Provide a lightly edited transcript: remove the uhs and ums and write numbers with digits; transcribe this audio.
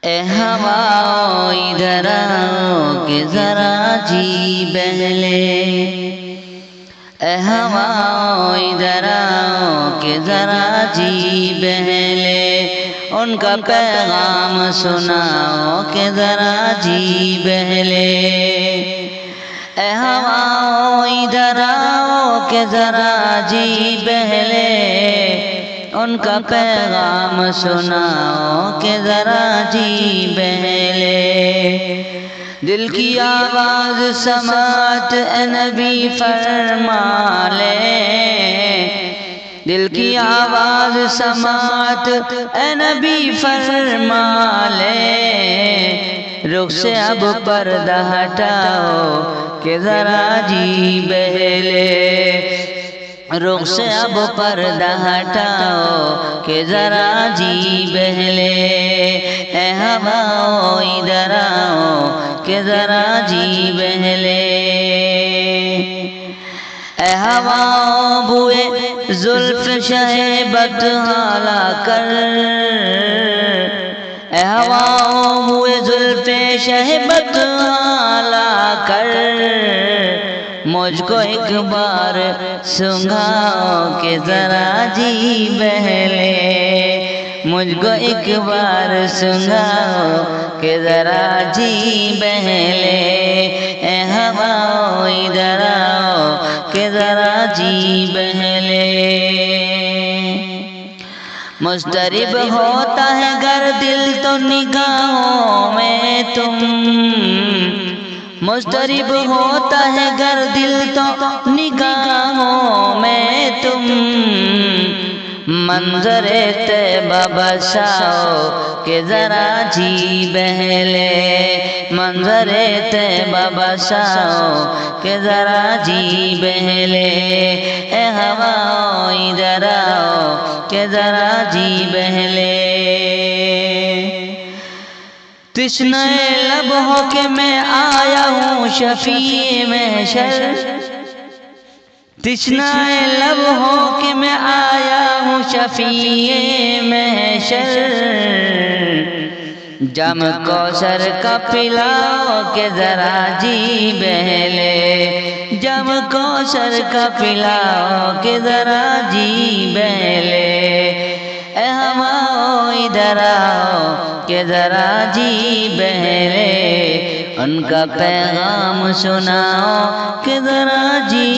اے ہواؤ ادھر آؤ کہ ذرا جی بہلے، اے ہواؤ ادھر آؤ کہ ذرا جی بہلے، ان کا پیغام سناؤ کہ ذرا جی بہلے۔ اے ہواؤ ادھر آؤ کہ ذرا جی بہلے، ان کا پیغام سناؤ کہ ذرا جی بہلے۔ دل کی آواز سماعت اے نبی فرما لے، دل کی آواز سماعت اے نبی فرما لے، رخ سے اب پردہ ہٹاؤ کہ ذرا جی بہلے، رخ سے اب پردہ ہٹاؤ کہ ذرا جی بہلے۔ اے ہواؤ ادھر آؤ کہ ذرا جی بہلے، اے ہواؤ بوئے زلف شہبت حالا کر، اے ہواؤ بوئے زلف شہبت حالا کر، مجھ کو ایک بار سنگھاؤ کہ ذرا جی بہلے، مجھ کو ایک بار سنگھاؤ کہ ذرا جی بہلے۔ اے ہواؤ ادھر آؤ کہ ذرا جی بہلے، مضطرب ہوتا ہے گر دل تو نگاہوں میں تم، مضطرب ہوتا ہے گر دل تو نگاہوں میں تم، منظر طیبہ بساؤ کہ ذرا جی بہلے، منظر طیبہ بساؤ کہ ذرا جی بہلے۔ اے ہواؤ ادھر آؤ کہ ذرا جی بہلے، تشنہ لب ہو کہ میں آیا ہوں شفیع محشر، تشنہ لب ہو کہ میں آیا ہوں شفیع محشر، جام کوثر کا پلاؤ کہ ذرا جی بہلے، جام کوثر کا پلاؤ کہ ذرا جی بہلے۔ اے ہواؤ ادھر آؤ کہ ذرا جی بہلے، ان کا پیغام سناؤ کہ ذرا جی